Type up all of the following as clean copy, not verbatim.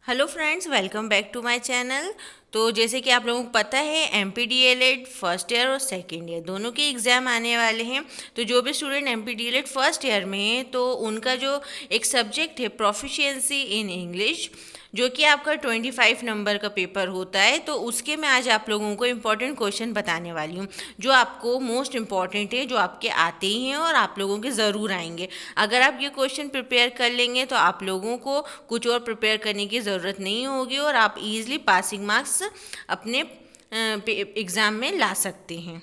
Hello friends, welcome back to my channel. तो जैसे कि आप लोगों को पता है, MPDLED फर्स्ट ईयर और सेकेंड ईयर दोनों के एग्ज़ाम आने वाले हैं। तो जो भी स्टूडेंट MPDLED फर्स्ट ईयर में है तो उनका जो एक सब्जेक्ट है प्रोफिशिएंसी इन इंग्लिश, जो कि आपका 25 नंबर का पेपर होता है, तो उसके मैं आज आप लोगों को इम्पोर्टेंट क्वेश्चन बताने वाली हूँ जो आपको मोस्ट इम्पॉर्टेंट है, जो आपके आते ही हैं और आप लोगों के ज़रूर आएंगे। अगर आप ये क्वेश्चन प्रिपेयर कर लेंगे तो आप लोगों को कुछ और प्रिपेयर करने की ज़रूरत नहीं होगी और आप इजीली पासिंग मार्क्स अपने एग्ज़ाम में ला सकते हैं।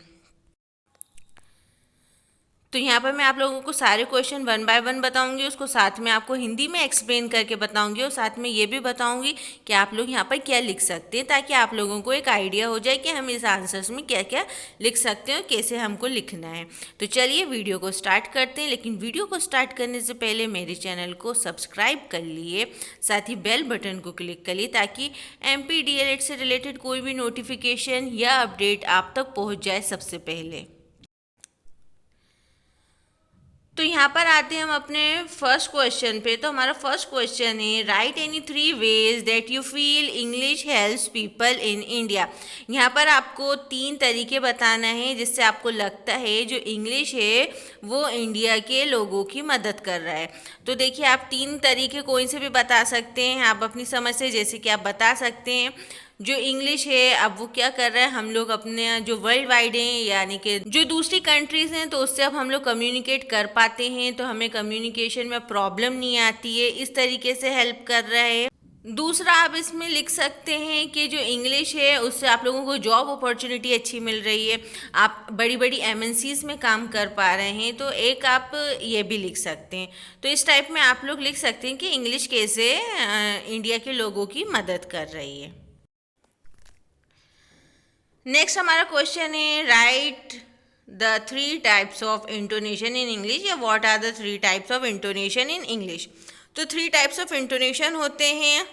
तो यहाँ पर मैं आप लोगों को सारे क्वेश्चन वन बाय वन बताऊंगी, उसको साथ में आपको हिंदी में एक्सप्लेन करके बताऊंगी और साथ में ये भी बताऊंगी कि आप लोग यहाँ पर क्या लिख सकते हैं, ताकि आप लोगों को एक आइडिया हो जाए कि हम इस आंसर्स में क्या क्या लिख सकते हैं और कैसे हमको लिखना है। तो चलिए वीडियो को स्टार्ट करते हैं, लेकिन वीडियो को स्टार्ट करने से पहले मेरे चैनल को सब्सक्राइब कर लिए, साथ ही बेल बटन को क्लिक कर लिए, ताकि MPDLED से रिलेटेड कोई भी नोटिफिकेशन या अपडेट आप तक पहुँच जाए सबसे पहले। तो यहाँ पर आते हैं हम अपने फर्स्ट क्वेश्चन पे। तो हमारा फर्स्ट क्वेश्चन है, right any 3 ways that you feel English helps people in India. यहाँ पर आपको 3 तरीके बताना है जिससे आपको लगता है जो इंग्लिश है वो इंडिया के लोगों की मदद कर रहा है। तो देखिए, आप 3 तरीके कोई से भी बता सकते हैं आप अपनी समझ से। जैसे कि आप बता सकते हैं जो इंग्लिश है अब वो क्या कर रहा है, हम लोग अपने जो वर्ल्ड वाइड हैं, यानी कि जो दूसरी कंट्रीज़ हैं, तो उससे अब हम लोग कम्युनिकेट कर पाते हैं, तो हमें कम्युनिकेशन में प्रॉब्लम नहीं आती है, इस तरीके से हेल्प कर रहा है। दूसरा, आप इसमें लिख सकते हैं कि जो इंग्लिश है उससे आप लोगों को जॉब अपॉर्चुनिटी अच्छी मिल रही है, आप बड़ी बड़ी MNCs में काम कर पा रहे हैं। तो एक आप ये भी लिख सकते हैं। तो इस टाइप में आप लोग लिख सकते हैं कि इंग्लिश कैसे इंडिया के लोगों की मदद कर रही है। नेक्स्ट हमारा क्वेश्चन है, write the 3 types of intonation in English, या what are the 3 types of intonation in English. तो 3 टाइप्स ऑफ इंटोनेशन होते हैं,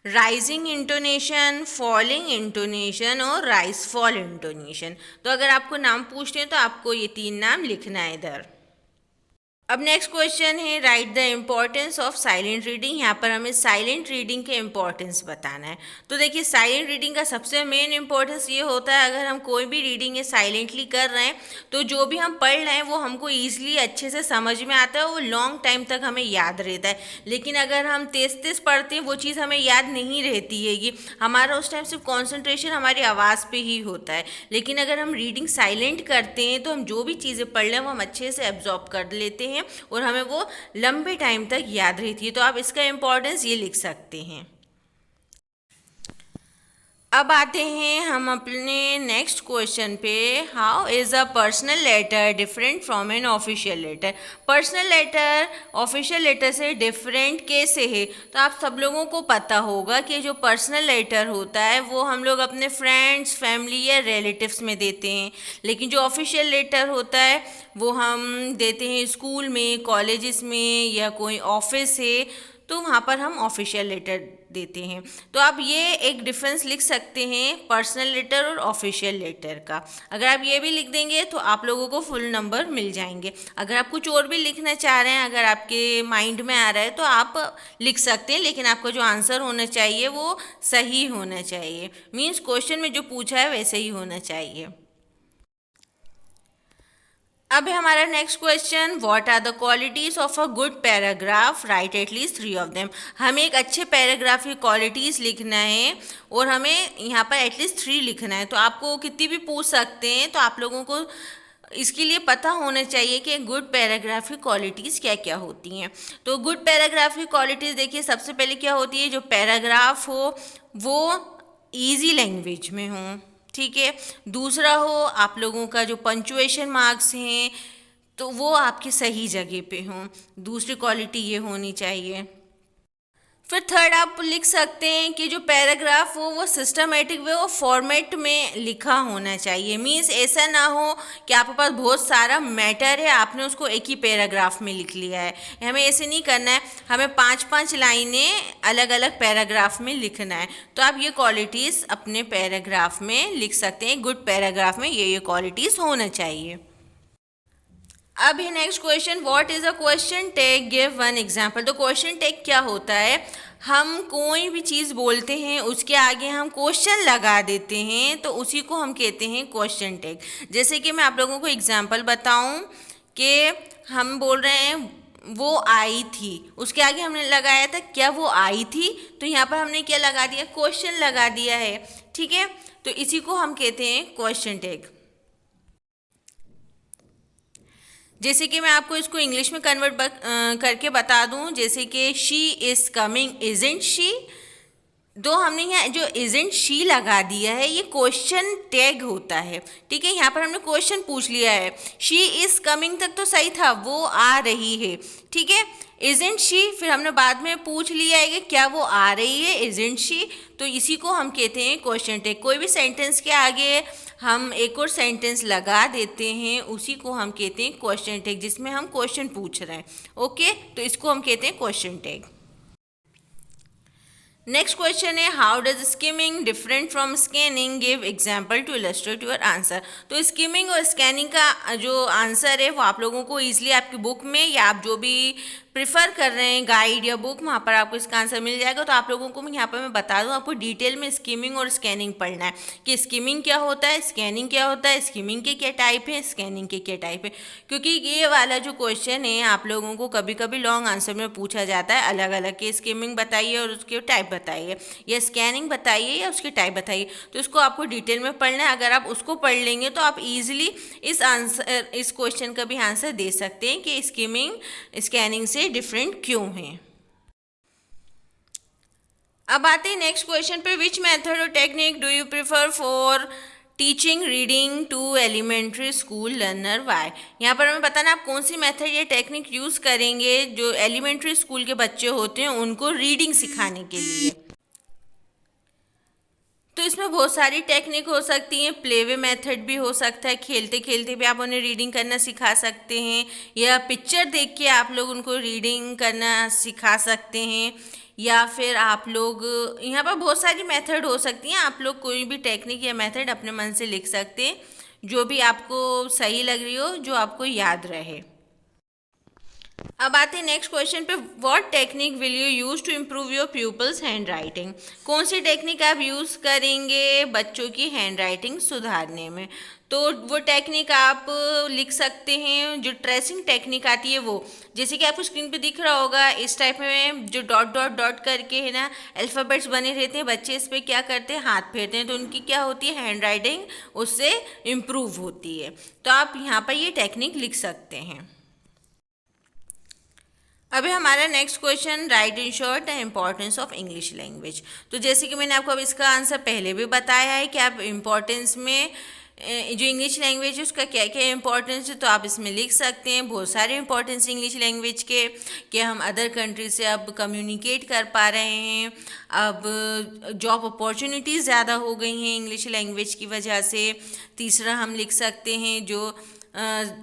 राइजिंग इंटोनेशन, फॉलिंग इंटोनेशन और राइज फॉल इंटोनेशन। तो अगर आपको नाम पूछते हैं तो आपको ये 3 नाम लिखना है इधर। अब नेक्स्ट क्वेश्चन है, write the importance of silent reading. यहाँ पर हमें साइलेंट रीडिंग के इम्पोर्टेंस बताना है। तो देखिए, साइलेंट रीडिंग का सबसे मेन इम्पोर्टेंस ये होता है, अगर हम कोई भी रीडिंग है साइलेंटली कर रहे हैं तो जो भी हम पढ़ रहे हैं वो हमको ईजिली अच्छे से समझ में आता है, वो लॉन्ग टाइम तक हमें याद रहता है। लेकिन अगर हम तेज़ तेज़ पढ़ते हैं वो चीज़ हमें याद नहीं रहती है, ये हमारा उस टाइम सिर्फ कॉन्सेंट्रेशन हमारी आवाज़ पे ही होता है। लेकिन अगर हम रीडिंग साइलेंट करते हैं तो हम जो भी चीज़ें पढ़ रहे हैं वो हम अच्छे से एब्जॉर्ब कर लेते हैं और हमें वो लंबे टाइम तक याद रहती है। तो आप इसका इम्पोर्टेंस ये लिख सकते हैं। अब आते हैं हम अपने नेक्स्ट क्वेश्चन पे, how is a personal letter different from an official letter. Personal letter official letter से डिफरेंट कैसे है। तो आप सब लोगों को पता होगा कि जो पर्सनल लेटर होता है वो हम लोग अपने फ्रेंड्स, फैमिली या रिलेटिव्स में देते हैं, लेकिन जो ऑफिशियल लेटर होता है वो हम देते हैं स्कूल में, कॉलेजेस में, या कोई ऑफिस है तो वहाँ पर हम ऑफिशियल लेटर देते हैं। तो आप ये एक डिफरेंस लिख सकते हैं पर्सनल लेटर और ऑफिशियल लेटर का। अगर आप ये भी लिख देंगे तो आप लोगों को फुल नंबर मिल जाएंगे। अगर आप कुछ और भी लिखना चाह रहे हैं, अगर आपके माइंड में आ रहा है तो आप लिख सकते हैं, लेकिन आपका जो आंसर होना चाहिए वो सही होना चाहिए, मीन्स क्वेश्चन में जो पूछा है वैसे ही होना चाहिए। अब है हमारा next question, what are the qualities of a good paragraph, right at least 3 of them. हमें एक अच्छे पैराग्राफ की क्वालिटीज़ लिखना है और हमें यहाँ पर एटलीस्ट 3 लिखना है। तो आपको कितनी भी पूछ सकते हैं, तो आप लोगों को इसके लिए पता होना चाहिए कि गुड पैराग्राफ की क्वालिटीज़ क्या क्या होती हैं। तो गुड पैराग्राफ की क्वालिटीज़ देखिए, सबसे पहले क्या होती है, जो पैराग्राफ हो वो ईजी लैंग्वेज में हो, ठीक है। दूसरा हो, आप लोगों का जो पंचुएशन मार्क्स हैं तो वो आपकी सही जगह पे हों, दूसरी क्वालिटी ये होनी चाहिए। फिर थर्ड आप लिख सकते हैं कि जो पैराग्राफ हो वो सिस्टमेटिक वे और फॉर्मेट में लिखा होना चाहिए, मीन्स ऐसा ना हो कि आपके पास बहुत सारा मैटर है, आपने उसको एक ही पैराग्राफ में लिख लिया है। हमें ऐसे नहीं करना है, हमें 5-5 लाइनें अलग अलग पैराग्राफ में लिखना है। तो आप ये क्वालिटीज़ अपने पैराग्राफ में लिख सकते हैं, गुड पैराग्राफ में ये क्वालिटीज़ होना चाहिए। अभी next question, what is a question tag, give one example. तो क्वेश्चन टैग क्या होता है, हम कोई भी चीज़ बोलते हैं उसके आगे हम क्वेश्चन लगा देते हैं तो उसी को हम कहते हैं क्वेश्चन टैग। जैसे कि मैं आप लोगों को एग्जांपल बताऊं कि हम बोल रहे हैं वो आई थी, उसके आगे हमने लगाया था क्या वो आई थी, तो यहाँ पर हमने क्या लगा दिया, क्वेश्चन लगा दिया है। ठीक है, तो इसी को हम कहते हैं क्वेश्चन टैग। जैसे कि मैं आपको इसको इंग्लिश में कन्वर्ट करके बता दूं, जैसे कि she is coming, isn't she. दो हमने यहाँ जो इज़न्ट शी लगा दिया है ये क्वेश्चन टैग होता है। ठीक है, यहाँ पर हमने क्वेश्चन पूछ लिया है। शी इज़ कमिंग तक तो सही था, वो आ रही है। ठीक है, इज़न्ट शी फिर हमने बाद में पूछ लिया है कि क्या वो आ रही है, इज़न्ट शी, तो इसी को हम कहते हैं क्वेश्चन टैग। कोई भी सेंटेंस के आगे हम एक और सेंटेंस लगा देते हैं उसी को हम कहते हैं क्वेश्चन टैग, जिसमें हम क्वेश्चन पूछ रहे हैं। ओके, तो इसको हम कहते हैं क्वेश्चन टैग। नेक्स्ट क्वेश्चन है how does skimming different from scanning, give example to illustrate your answer. तो स्किमिंग और स्कैनिंग का जो आंसर है वो आप लोगों को ईजिली आपकी बुक में या आप जो भी प्रिफर कर रहे हैं गाइड या बुक, वहाँ पर आपको इसका आंसर मिल जाएगा। तो आप लोगों को मैं यहाँ पर मैं बता दूँ, आपको डिटेल में स्किमिंग और स्कैनिंग पढ़ना है कि स्किमिंग क्या होता है, स्कैनिंग क्या होता है, स्किमिंग के क्या टाइप है, स्कैनिंग के क्या टाइप है। क्योंकि ये वाला जो क्वेश्चन है आप लोगों को कभी कभी लॉन्ग आंसर में पूछा जाता है अलग अलग के, स्किमिंग बताइए और उसके टाइप बताइए, या स्कैनिंग बताइए या उसके टाइप बताइए। तो इसको आपको डिटेल में पढ़ना है। अगर आप उसको पढ़ लेंगे तो आप ईजिली इस क्वेश्चन का भी आंसर दे सकते हैं कि स्किमिंग स्कैनिंग से डिफरेंट क्यों है। अब आते हैं नेक्स्ट क्वेश्चन पे, विच मेथड और technique do you prefer for teaching reading to elementary school learner, why. यहाँ पर हमें बताना आप कौन सी मेथड या टेक्निक यूज़ करेंगे जो एलिमेंट्री स्कूल के बच्चे होते हैं उनको रीडिंग सिखाने के लिए। तो इसमें बहुत सारी टेक्निक हो सकती हैं, प्लेवे मेथड भी हो सकता है, खेलते खेलते भी आप उन्हें रीडिंग करना सिखा सकते हैं, या पिक्चर देख के आप लोग उनको रीडिंग करना सिखा सकते हैं, या फिर आप लोग यहाँ पर बहुत सारी मेथड हो सकती हैं। आप लोग कोई भी टेक्निक या मेथड अपने मन से लिख सकते हैं जो भी आपको सही लग रही हो, जो आपको याद रहे। अब आते हैं नेक्स्ट क्वेश्चन पे, what technique will you use to improve your pupils handwriting. कौन सी टेक्निक आप यूज़ करेंगे बच्चों की हैंड राइटिंग सुधारने में। तो वो टेक्निक आप लिख सकते हैं, जो ट्रेसिंग टेक्निक आती है वो, जैसे कि आपको स्क्रीन पे दिख रहा होगा इस टाइप में जो डॉट डॉट डॉट करके है ना अल्फ़ाबेट्स बने रहते हैं, बच्चे इस पर क्या करते हैं, हाथ फेरते हैं, तो उनकी क्या होती है, हैंड राइटिंग उससे इम्प्रूव होती है। तो आप यहाँ पर ये टेक्निक लिख सकते हैं। अभी हमारा next question, right in short the importance of English language. तो जैसे कि मैंने आपको अब इसका आंसर पहले भी बताया है कि आप इम्पॉर्टेंस में जो इंग्लिश लैंग्वेज है उसका क्या क्या इम्पोर्टेंस है, तो आप इसमें लिख सकते हैं बहुत सारे इम्पोर्टेंस इंग्लिश लैंग्वेज के, कि हम अदर कंट्री से अब कम्युनिकेट कर पा रहे हैं, अब जॉब अपॉर्चुनिटीज़ ज़्यादा हो गई हैं इंग्लिश लैंग्वेज की वजह से। तीसरा हम लिख सकते हैं जो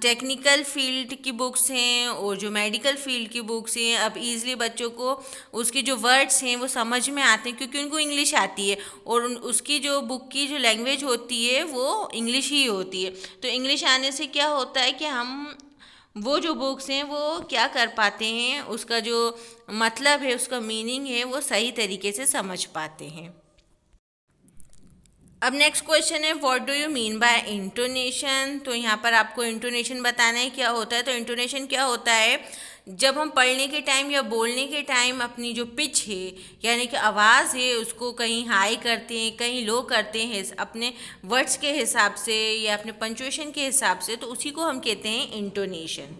टेक्निकल फील्ड की बुक्स हैं और जो मेडिकल फील्ड की बुक्स हैं, अब ईज़िली बच्चों को उसके जो वर्ड्स हैं वो समझ में आते हैं क्योंकि उनको इंग्लिश आती है, और उसकी जो बुक की जो लैंग्वेज होती है वो इंग्लिश ही होती है। तो इंग्लिश आने से क्या होता है कि हम वो जो बुक्स हैं वो क्या कर पाते हैं, उसका जो मतलब है, उसका मीनिंग है, वो सही तरीके से समझ पाते हैं। अब नेक्स्ट क्वेश्चन है, what do you mean bye intonation. तो यहाँ पर आपको इंटोनेशन बताना है क्या होता है। तो इंटोनेशन क्या होता है, जब हम पढ़ने के टाइम या बोलने के टाइम अपनी जो पिच है यानी कि आवाज़ है उसको कहीं हाई करते हैं, कहीं लो करते हैं अपने वर्ड्स के हिसाब से या अपने पंचुएशन के हिसाब से, तो उसी को हम कहते हैं इंटोनेशन।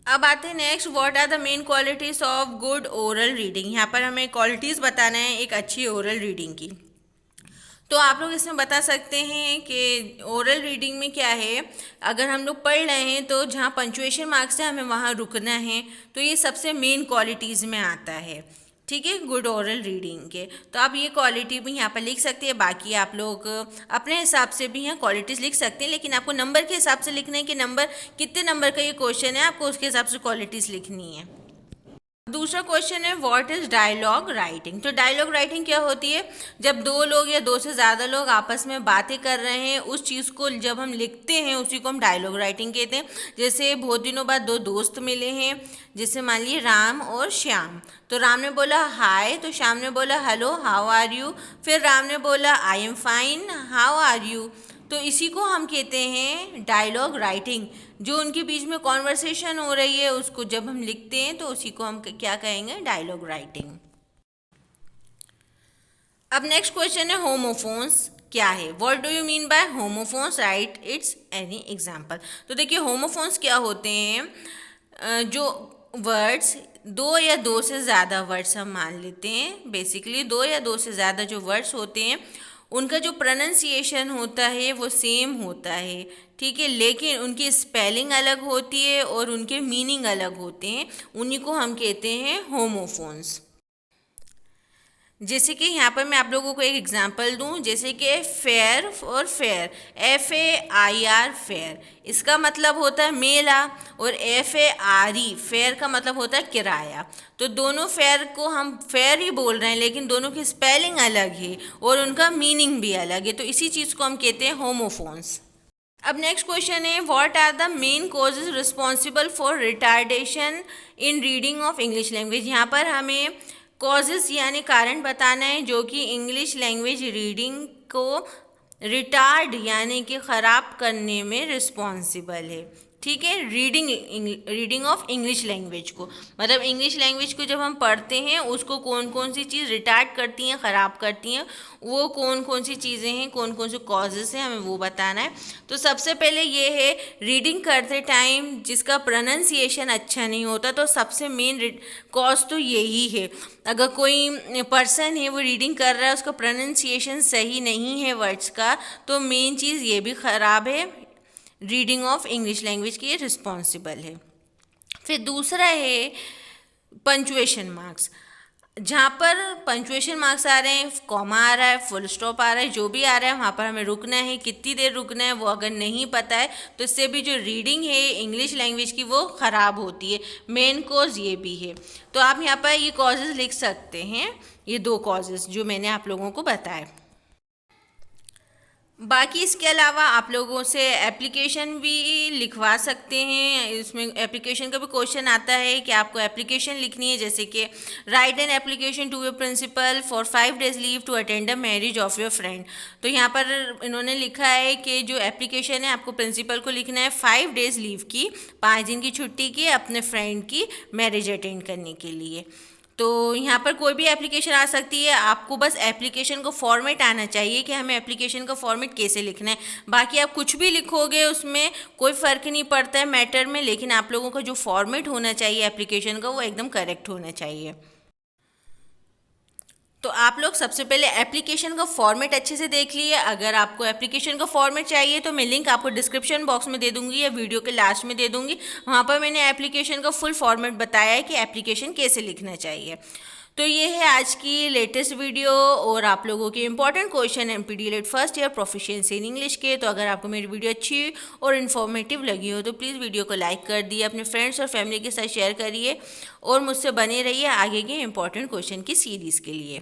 अब आते हैं next, what are the main qualities of good oral reading. यहाँ पर हमें क्वालिटीज़ बताना है एक अच्छी ओरल रीडिंग की। तो आप लोग इसमें बता सकते हैं कि ओरल रीडिंग में क्या है, अगर हम लोग पढ़ रहे हैं तो जहाँ पंचुएशन मार्क्स है हमें वहाँ रुकना है, तो ये सबसे मेन क्वालिटीज़ में आता है। ठीक है, गुड ओरल रीडिंग के। तो आप ये क्वालिटी भी यहाँ पर लिख सकते हैं, बाकी आप लोग अपने हिसाब से भी यहाँ क्वालिटीज़ लिख सकते हैं, लेकिन आपको नंबर के हिसाब से लिखना है कि नंबर कितने नंबर का ये क्वेश्चन है, आपको उसके हिसाब से क्वालिटीज़ लिखनी है। दूसरा क्वेश्चन है व्हाट इज डायलॉग राइटिंग। तो डायलॉग राइटिंग क्या होती है? जब दो लोग या दो से ज़्यादा लोग आपस में बातें कर रहे हैं, उस चीज़ को जब हम लिखते हैं उसी को हम डायलॉग राइटिंग कहते हैं। जैसे बहुत दिनों बाद दो दोस्त मिले हैं, जैसे मान लीजिए राम और श्याम। तो राम ने बोला हाय, तो श्याम ने बोला हेलो हाउ आर यू। फिर राम ने बोला I am fine how are you. तो इसी को हम कहते हैं डायलॉग राइटिंग। जो उनके बीच में कॉन्वर्सेशन हो रही है उसको जब हम लिखते हैं तो उसी को हम क्या कहेंगे? Dialogue writing. अब नेक्स्ट क्वेश्चन है होमोफोन्स क्या है? What do you mean by homophones? Write its any example. तो देखिए होमोफोन्स क्या होते हैं? जो वर्ड्स दो या दो से ज़्यादा वर्ड्स हम मान लेते हैं, बेसिकली दो या दो से ज़्यादा जो वर्ड्स होते हैं उनका जो प्रोनाउंसिएशन होता है वो सेम होता है, ठीक है, लेकिन उनकी स्पेलिंग अलग होती है और उनके मीनिंग अलग होते हैं। उन्हीं को हम कहते हैं होमोफोन्स। जैसे कि यहाँ पर मैं आप लोगों को एक एग्जांपल दूँ, जैसे कि फेयर और फेयर, FAIR फेयर, इसका मतलब होता है मेला, और FARE फेयर का मतलब होता है किराया। तो दोनों फेयर को हम फेयर ही बोल रहे हैं, लेकिन दोनों की स्पेलिंग अलग है और उनका मीनिंग भी अलग है। तो इसी चीज़ को हम कहते हैं होमोफोन्स। अब नेक्स्ट क्वेश्चन है what are the main causes responsible for retardation in reading of English language. यहाँ पर हमें कॉजेज यानी कारण बताना है जो कि इंग्लिश लैंग्वेज रीडिंग को रिटार्ड यानी कि ख़राब करने में रिस्पॉन्सिबल है, ठीक है। रीडिंग ऑफ इंग्लिश लैंग्वेज को, मतलब इंग्लिश लैंग्वेज को जब हम पढ़ते हैं उसको कौन कौन सी चीज़ रिटार्ड करती हैं, ख़राब करती हैं, वो कौन कौन सी चीज़ें हैं, कौन कौन से कॉजेज़ हैं, हमें वो बताना है। तो सबसे पहले ये है रीडिंग करते टाइम जिसका प्रोनाउंसिएशन अच्छा नहीं होता, तो सबसे मेन कॉज तो यही है। अगर कोई पर्सन है वो रीडिंग कर रहा है उसका प्रोनाउंसिएशन सही नहीं है वर्ड्स का, तो मेन चीज़ ये भी ख़राब है, रीडिंग ऑफ इंग्लिश लैंग्वेज की रिस्पॉन्सिबल है। फिर दूसरा है पंचुएशन मार्क्स। जहाँ पर पंचुएशन मार्क्स आ रहे हैं, कॉमा आ रहा है, फुल स्टॉप आ रहा है, जो भी आ रहा है वहाँ पर हमें रुकना है, कितनी देर रुकना है वो अगर नहीं पता है तो इससे भी जो रीडिंग है इंग्लिश लैंग्वेज की वो ख़राब होती है। मेन कॉज ये भी है। तो आप यहाँ पर ये कॉजेज़ लिख सकते हैं, ये दो कॉजेज़ जो मैंने आप लोगों को बताए। बाकी इसके अलावा आप लोगों से एप्लीकेशन भी लिखवा सकते हैं। इसमें एप्लीकेशन का भी क्वेश्चन आता है कि आपको एप्लीकेशन लिखनी है, जैसे कि write an application to your principal for 5 days leave to attend a marriage of your friend. तो यहाँ पर इन्होंने लिखा है कि जो एप्लीकेशन है आपको प्रिंसिपल को लिखना है 5 days लीव की, 5 दिन की छुट्टी की, अपने फ्रेंड की मैरिज अटेंड करने के लिए। तो यहाँ पर कोई भी एप्लीकेशन आ सकती है, आपको बस एप्लीकेशन को फॉर्मेट आना चाहिए कि हमें एप्लीकेशन का फॉर्मेट कैसे लिखना है। बाकी आप कुछ भी लिखोगे उसमें कोई फ़र्क नहीं पड़ता है मैटर में, लेकिन आप लोगों का जो फॉर्मेट होना चाहिए एप्लीकेशन का वो एकदम करेक्ट होना चाहिए। तो आप लोग सबसे पहले एप्लीकेशन का फॉर्मेट अच्छे से देख लिए। अगर आपको एप्लीकेशन का फॉर्मेट चाहिए तो मैं लिंक आपको डिस्क्रिप्शन बॉक्स में दे दूंगी या वीडियो के लास्ट में दे दूंगी। वहाँ पर मैंने एप्लीकेशन का फुल फॉर्मेट बताया है कि एप्लीकेशन कैसे लिखना चाहिए। तो ये है आज की लेटेस्ट वीडियो और आप लोगों के important question MPD-LET first year proficiency in English के। तो अगर आपको मेरी वीडियो अच्छी और इन्फॉर्मेटिव लगी हो तो प्लीज़ वीडियो को लाइक कर दिए, अपने फ्रेंड्स और फैमिली के साथ शेयर करिए और मुझसे बने रहिए आगे के इंपॉर्टेंट क्वेश्चन की सीरीज़ के लिए।